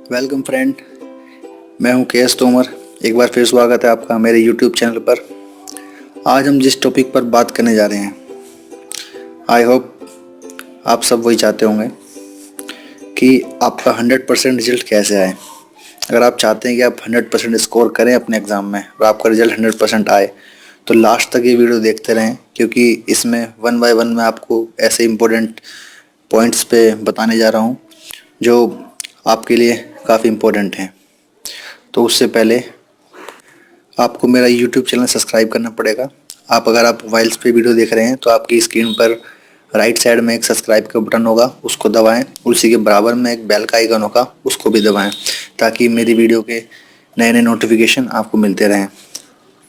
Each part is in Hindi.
वेलकम फ्रेंड, मैं हूं के एस तोमर। एक बार फिर स्वागत है आपका मेरे यूट्यूब चैनल पर। आज हम जिस टॉपिक पर बात करने जा रहे हैं, आई होप आप सब वही चाहते होंगे कि आपका 100% रिजल्ट कैसे आए। अगर आप चाहते हैं कि आप 100% स्कोर करें अपने एग्ज़ाम में और आपका रिजल्ट 100% आए, तो लास्ट तक ये वीडियो देखते रहें, क्योंकि इसमें वन बाय वन मैं आपको ऐसे इम्पोर्टेंट पॉइंट्स पे बताने जा रहा हूँ जो आपके लिए काफ़ी इम्पोर्टेंट हैं। तो उससे पहले आपको मेरा यूट्यूब चैनल सब्सक्राइब करना पड़ेगा। अगर आप मोबाइल्स पे वीडियो देख रहे हैं तो आपकी स्क्रीन पर राइट साइड में एक सब्सक्राइब का बटन होगा, उसको दबाएं। उसी के बराबर में एक बेल का आइकन होगा, उसको भी दबाएं, ताकि मेरी वीडियो के नए नए नोटिफिकेशन आपको मिलते रहें।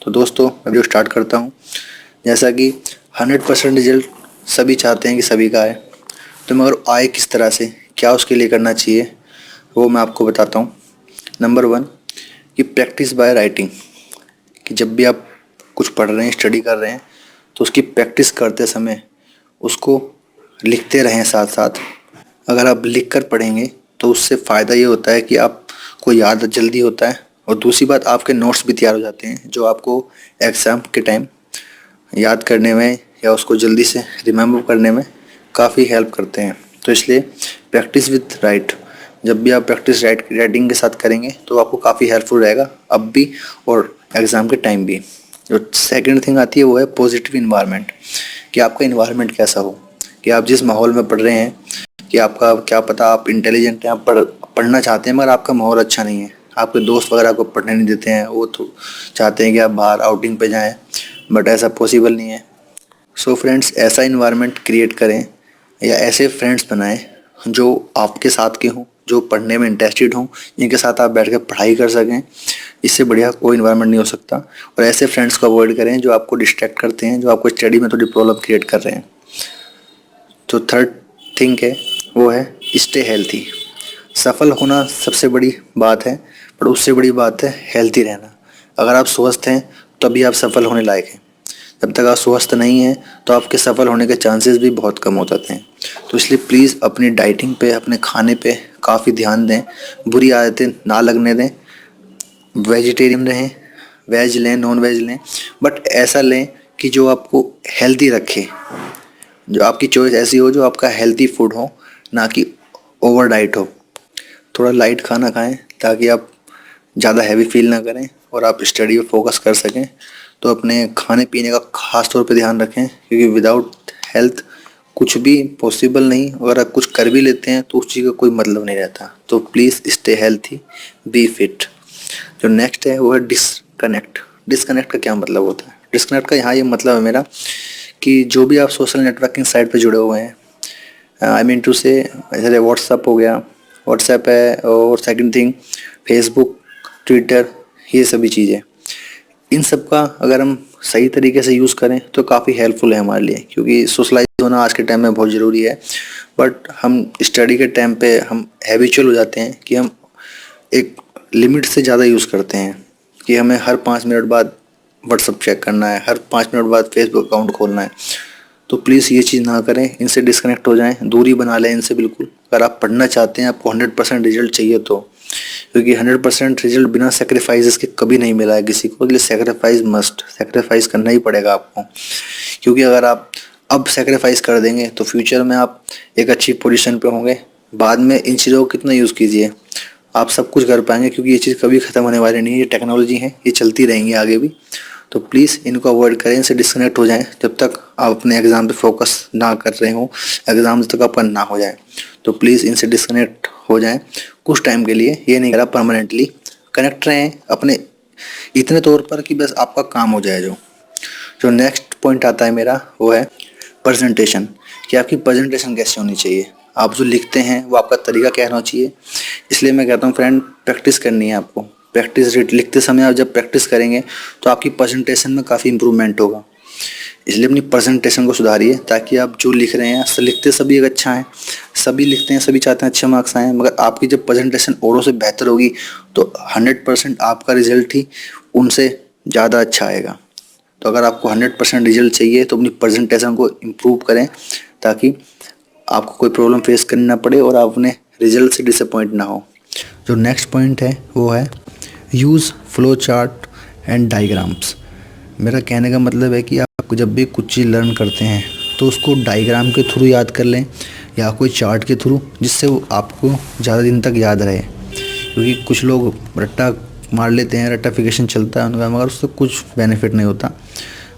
तो दोस्तों, मैं वीडियो स्टार्ट करता हूँ। जैसा कि 100% रिजल्ट सभी चाहते हैं कि सभी का आए, तो मगर आए किस तरह से, क्या उसके लिए करना चाहिए, वो मैं आपको बताता हूँ। नंबर 1 कि प्रैक्टिस बाय राइटिंग, कि जब भी आप कुछ पढ़ रहे हैं, स्टडी कर रहे हैं, तो उसकी प्रैक्टिस करते समय उसको लिखते रहें साथ साथ। अगर आप लिख कर पढ़ेंगे तो उससे फ़ायदा ये होता है कि आपको याद जल्दी होता है, और दूसरी बात, आपके नोट्स भी तैयार हो जाते हैं जो आपको एग्ज़ाम के टाइम याद करने में या उसको जल्दी से रिमेम्बर करने में काफ़ी हेल्प करते हैं। तो इसलिए प्रैक्टिस विद राइट, जब भी आप प्रैक्टिस राइटिंग के साथ करेंगे तो आपको काफ़ी हेल्पफुल रहेगा, अब भी और एग्ज़ाम के टाइम भी। जो सेकंड थिंग आती है वो है पॉजिटिव इन्वायरमेंट, कि आपका इन्वायरमेंट कैसा हो, कि आप जिस माहौल में पढ़ रहे हैं, कि आपका क्या पता आप इंटेलिजेंट हैं, आप पढ़ना चाहते हैं, मगर आपका माहौल अच्छा नहीं है, आपके दोस्त वगैरह आपको पढ़ने नहीं देते हैं, वो तो चाहते हैं कि आप बाहर आउटिंग पे जाएं, बट ऐसा पॉसिबल नहीं है। सो फ्रेंड्स, ऐसा इन्वायरमेंट क्रिएट करें या ऐसे फ्रेंड्स बनाएं जो आपके साथ के हों, जो पढ़ने में इंटरेस्टेड हों, जिनके साथ आप बैठ कर पढ़ाई कर सकें। इससे बढ़िया कोई इन्वायरमेंट नहीं हो सकता। और ऐसे फ्रेंड्स को अवॉइड करें जो आपको डिस्ट्रैक्ट करते हैं, जो आपको स्टडी में थोड़ी प्रॉब्लम क्रिएट कर रहे हैं। तो थर्ड थिंग है वो है स्टे हेल्थी। सफल होना सबसे बड़ी बात है, पर उससे बड़ी बात है हेल्थी रहना। अगर आप स्वस्थ हैं तभी आप सफल होने लायक हैं। जब तक आप स्वस्थ नहीं हैं तो आपके सफल होने के चांसेस भी बहुत कम हो जाते हैं। तो इसलिए प्लीज़ अपनी डाइटिंग पे, अपने खाने पे काफ़ी ध्यान दें, बुरी आदतें ना लगने दें। वेजिटेरियन रहें, वेज लें, नॉन वेज लें, बट ऐसा लें कि जो आपको हेल्दी रखे, जो आपकी चॉइस ऐसी हो जो आपका हेल्दी फूड हो, ना कि ओवर डाइट हो। थोड़ा लाइट खाना खाएं ताकि आप ज़्यादा हैवी फील ना करें और आप स्टडी पे फोकस कर सकें। तो अपने खाने पीने का खास तौर पे ध्यान रखें, क्योंकि विदाउट हेल्थ कुछ भी पॉसिबल नहीं। अगर आप कुछ कर भी लेते हैं तो उस चीज़ का कोई मतलब नहीं रहता। तो please stay healthy, be fit. जो नेक्स्ट है वो है डिसकनेक्ट। डिसकनेक्ट का क्या मतलब होता है? डिसकनेक्ट का यहाँ ये मतलब है मेरा कि जो भी आप सोशल नेटवर्किंग साइट पे जुड़े हुए हैं, आई मीन टू से, जैसे व्हाट्सअप हो गया, व्हाट्सएप है, और सेकंड थिंग फेसबुक, ट्विटर, ये सभी चीज़ें, इन सब का अगर हम सही तरीके से यूज़ करें तो काफ़ी हेल्पफुल है हमारे लिए, क्योंकि सोशलाइज होना आज के टाइम में बहुत ज़रूरी है। बट हम स्टडी के टाइम पे हम हैबिचुअल हो जाते हैं कि हम एक लिमिट से ज़्यादा यूज़ करते हैं, कि हमें हर 5 मिनट बाद व्हाट्सअप चेक करना है, हर 5 मिनट बाद फेसबुक अकाउंट खोलना है। तो प्लीज़ ये चीज़ ना करें, इनसे डिस्कनेक्ट हो जाएं, दूरी बना लें इनसे बिल्कुल। अगर आप पढ़ना चाहते हैं, आपको 100% रिजल्ट चाहिए तो, क्योंकि 100% रिजल्ट बिना सेक्रीफाइसेस के कभी नहीं मिला है किसी को, इसलिए सेक्रीफाइस मस्ट, सेक्रीफाइस करना ही पड़ेगा आपको। क्योंकि अगर आप अब सेक्रीफाइस कर देंगे तो फ्यूचर में आप एक अच्छी पोजीशन पे होंगे। बाद में इन चीज़ों को कितना यूज़ कीजिए, आप सब कुछ कर पाएंगे, क्योंकि ये चीज़ कभी ख़त्म होने वाली नहीं है। ये टेक्नोलॉजी है, ये चलती रहेंगी आगे भी। तो प्लीज़ इनको अवॉइड करें, इनसे डिस्कनेक्ट हो जाएं जब तक आप अपने एग्ज़ाम पे फोकस ना कर रहे हो, एग्ज़ाम तक आपका ना हो जाए। तो प्लीज़ इनसे डिस्कनेक्ट हो जाएं कुछ टाइम के लिए, ये नहीं करा परमानेंटली। कनेक्ट रहें अपने इतने तौर पर कि बस आपका काम हो जाए। जो नेक्स्ट पॉइंट आता है मेरा वो है प्रेजेंटेशन, कि आपकी प्रेजेंटेशन कैसे होनी चाहिए, आप जो लिखते हैं वो आपका तरीका क्या होना चाहिए। इसलिए मैं कहता हूँ फ्रेंड, प्रैक्टिस करनी है आपको। प्रैक्टिस लिखते समय आप जब प्रैक्टिस करेंगे तो आपकी प्रेजेंटेशन में काफ़ी इंप्रूवमेंट होगा। इसलिए अपनी प्रेजेंटेशन को सुधारिए, ताकि आप जो लिख रहे हैं, लिखते सभी एक अच्छा है, सभी लिखते हैं, सभी चाहते हैं अच्छे मार्क्स आएँ, मगर आपकी जब प्रेजेंटेशन औरों से बेहतर होगी तो 100% आपका रिजल्ट ही उनसे ज़्यादा अच्छा आएगा। तो अगर आपको 100% रिजल्ट चाहिए तो अपनी प्रेजेंटेशन को इम्प्रूव करें, ताकि आपको कोई प्रॉब्लम फेस करनी ना पड़े और आप अपने रिजल्ट से डिसअपॉइंट ना हो। जो नेक्स्ट पॉइंट है वो है use flow chart and diagrams. मेरा कहने का मतलब है कि आप जब भी कुछ चीज़ लर्न करते हैं तो उसको डायग्राम के थ्रू याद कर लें या कोई चार्ट के थ्रू, जिससे वो आपको ज़्यादा दिन तक याद रहे। क्योंकि कुछ लोग रट्टा मार लेते हैं, रट्टाफिकेशन चलता है उनका, मगर उससे कुछ बेनिफिट नहीं होता।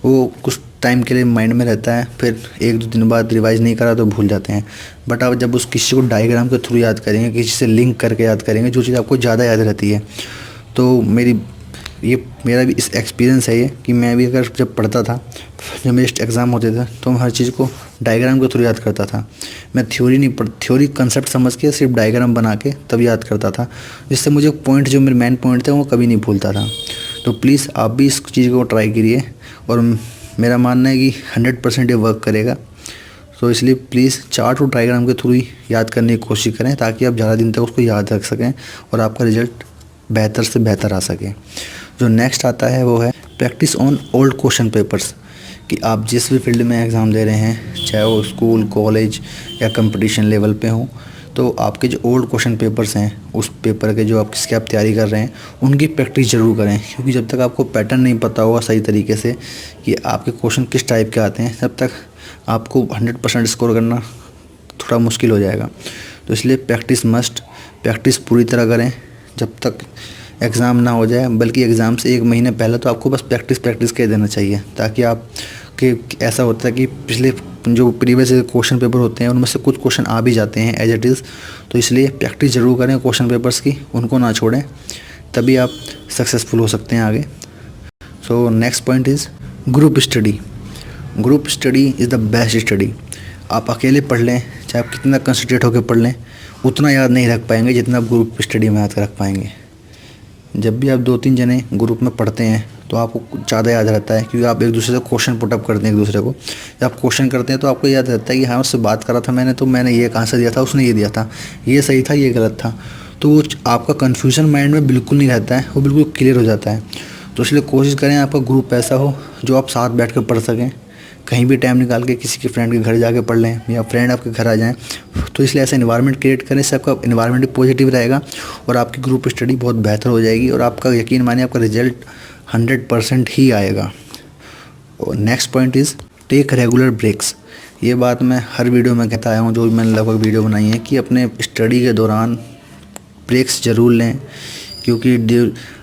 वो कुछ टाइम के लिए माइंड में रहता है, फिर 1-2 दिन बाद रिवाइज नहीं करा तो भूल जाते हैं। बट आप जब उस किसी को डायग्राम के थ्रू याद करेंगे, किसी से लिंक करके याद करेंगे, जो चीज़ आपको ज़्यादा याद रहती है। तो मेरा भी इस एक्सपीरियंस है ये कि मैं भी अगर जब पढ़ता था, जब मेरे एग्ज़ाम होते थे, तो मैं हर चीज़ को डायग्राम के थ्रू याद करता था। मैं थ्योरी कंसेप्ट समझ के सिर्फ डायग्राम बना के तब याद करता था, जिससे मुझे पॉइंट, जो मेरे मेन पॉइंट थे, वो कभी नहीं भूलता था। तो प्लीज़ आप भी इस चीज़ को ट्राई करिए, और मेरा मानना है कि 100% ये वर्क करेगा। तो इसलिए प्लीज़ चार्ट और डायग्राम के थ्रू ही याद करने की कोशिश करें, ताकि आप ज़्यादा दिन तक उसको याद रख सकें और आपका रिजल्ट बेहतर से बेहतर आ सके। जो नेक्स्ट आता है वो है practice on old question papers. कि आप जिस भी फील्ड में एग्ज़ाम दे रहे हैं, चाहे वो स्कूल, कॉलेज या कंपटीशन लेवल पे हो, तो आपके जो ओल्ड क्वेश्चन पेपर्स हैं, उस पेपर के जो आप किसके आप तैयारी कर रहे हैं, उनकी प्रैक्टिस ज़रूर करें। क्योंकि जब तक आपको पैटर्न नहीं पता होगा सही तरीके से कि आपके क्वेश्चन किस टाइप के आते हैं, तब तक आपको 100% स्कोर करना थोड़ा मुश्किल हो जाएगा। तो इसलिए प्रैक्टिस पूरी तरह करें जब तक एग्ज़ाम ना हो जाए, बल्कि एग्ज़ाम से 1 महीने पहले तो आपको बस प्रैक्टिस कर देना चाहिए, ताकि आप कि ऐसा होता है कि पिछले जो प्रीवियस क्वेश्चन पेपर होते हैं उनमें से कुछ क्वेश्चन आ भी जाते हैं एज इट इज़। तो इसलिए प्रैक्टिस ज़रूर करें क्वेश्चन पेपर्स की, उनको ना छोड़ें, तभी आप सक्सेसफुल हो सकते हैं आगे। So next point is group study. Group study is the best study. आप अकेले पढ़ लें, चाहे आप कितना कंसंट्रेट होकर पढ़ लें, उतना याद नहीं रख पाएंगे जितना आप ग्रुप स्टडी में याद रख पाएंगे। जब भी आप 2-3 जने ग्रुप में पढ़ते हैं तो आपको ज़्यादा याद रहता है, क्योंकि आप एक दूसरे से क्वेश्चन पुटअप करते हैं एक दूसरे को। जब आप क्वेश्चन करते हैं तो आपको याद रहता है कि हाँ, उससे बात करा था मैंने, तो मैंने ये आंसर दिया था, उसने ये दिया था, ये सही था, ये गलत था। तो वो आपका कन्फ्यूजन माइंड में बिल्कुल नहीं रहता है, वो बिल्कुल क्लियर हो जाता है। तो इसलिए कोशिश करें आपका ग्रुप ऐसा हो जो आप साथ बैठ कर पढ़ सकें। कहीं भी टाइम निकाल के किसी के फ्रेंड के घर जाके पढ़ लें, या फ्रेंड आपके घर आ जाएं। तो इसलिए ऐसा इन्वायरमेंट क्रिएट करें, इससे आपका इन्वायरमेंट भी पॉजिटिव रहेगा और आपकी ग्रुप स्टडी बहुत बेहतर हो जाएगी, और आपका यकीन मानिए आपका रिजल्ट 100% ही आएगा। और next point is take regular breaks. ये बात मैं हर वीडियो में कहता आया हूँ, जो भी मैंने लगभग वीडियो बनाई है, कि अपने स्टडी के दौरान ब्रेक्स ज़रूर लें। क्योंकि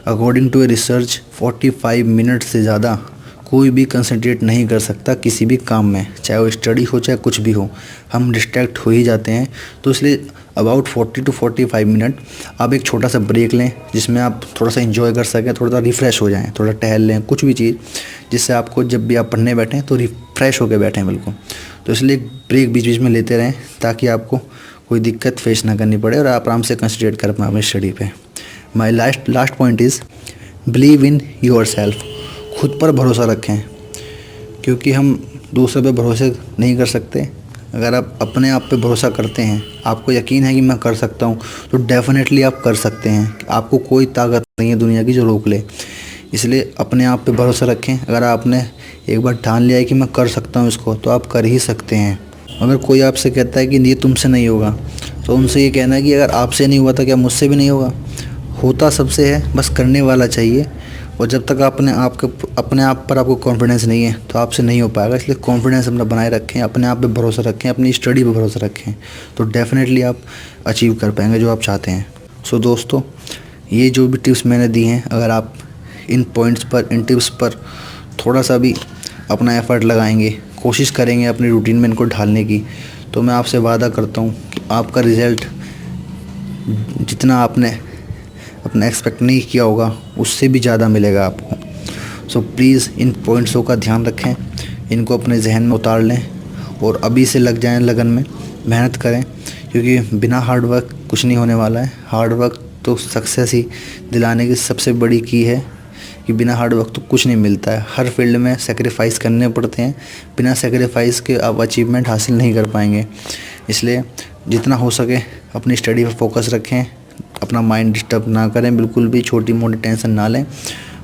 according to a research 45 minute से ज़्यादा कोई भी कंसंट्रेट नहीं कर सकता किसी भी काम में, चाहे वो स्टडी हो चाहे कुछ भी हो, हम डिस्ट्रैक्ट हो ही जाते हैं। तो इसलिए अबाउट 40 to 45 मिनट आप एक छोटा सा ब्रेक लें, जिसमें आप थोड़ा सा एंजॉय कर सकें, थोड़ा सा रिफ़्रेश हो जाएं, थोड़ा टहल लें, कुछ भी चीज़, जिससे आपको जब भी आप पढ़ने बैठें तो रिफ़्रेश होकर बैठें बिल्कुल। तो इसलिए ब्रेक बीच बीच में लेते रहें, ताकि आपको कोई दिक्कत फेस ना करनी पड़े और आप आराम से कंसंट्रेट कर पाएँ अपनी स्टडी पे। My last point is believe in your self. खुद पर भरोसा रखें, क्योंकि हम दूसरे पे भरोसे नहीं कर सकते। अगर आप अपने आप पे भरोसा करते हैं, आपको यकीन है कि मैं कर सकता हूँ, तो डेफ़िनेटली आप कर सकते हैं। आपको कोई ताकत नहीं है दुनिया की जो रोक ले। इसलिए अपने आप पे भरोसा रखें। अगर आपने एक बार ठान लिया है कि मैं कर सकता हूँ इसको, तो आप कर ही सकते हैं। अगर कोई आपसे कहता है कि ये तुमसे नहीं होगा, तो उनसे ये कहना है कि अगर आपसे नहीं हुआ तो क्या मुझसे भी नहीं होगा। होता सबसे है, बस करने वाला चाहिए। और जब तक अपने आप पर आपको कॉन्फिडेंस नहीं है, तो आपसे नहीं हो पाएगा। इसलिए कॉन्फिडेंस अपना बनाए रखें, अपने आप पे भरोसा रखें, अपनी स्टडी पे भरोसा रखें, तो डेफ़िनेटली आप अचीव कर पाएंगे जो आप चाहते हैं। सो दोस्तों, ये जो भी टिप्स मैंने दी हैं, अगर आप इन पॉइंट्स पर, इन टिप्स पर थोड़ा सा भी अपना एफ़र्ट लगाएंगे, कोशिश करेंगे अपनी रूटीन में इनको ढालने की, तो मैं आपसे वादा करता हूँ कि आपका रिज़ल्ट जितना आपने अपना एक्सपेक्ट नहीं किया होगा, उससे भी ज़्यादा मिलेगा आपको। सो प्लीज़ इन पॉइंट्सों का ध्यान रखें, इनको अपने जहन में उतार लें और अभी से लग जाएं लगन में, मेहनत करें। क्योंकि बिना हार्ड वर्क कुछ नहीं होने वाला है। हार्ड वर्क तो सक्सेस ही दिलाने की सबसे बड़ी की है, कि बिना हार्ड वर्क तो कुछ नहीं मिलता है। हर फील्ड में सेक्रीफाइस करने पड़ते हैं, बिना सेक्रीफाइस के आप अचीवमेंट हासिल नहीं कर पाएंगे। इसलिए जितना हो सके अपनी स्टडी पर फोकस रखें, अपना माइंड डिस्टर्ब ना करें, बिल्कुल भी छोटी मोटी टेंशन ना लें,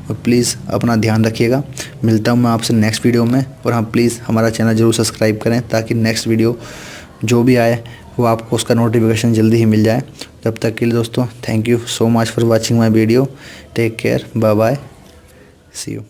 और प्लीज़ अपना ध्यान रखिएगा। मिलता हूँ मैं आपसे नेक्स्ट वीडियो में। और हाँ, प्लीज़ हमारा चैनल ज़रूर सब्सक्राइब करें, ताकि नेक्स्ट वीडियो जो भी आए वो आपको उसका नोटिफिकेशन जल्दी ही मिल जाए। तब तक के लिए दोस्तों thank you so much for watching my video. Take care, bye bye, see you.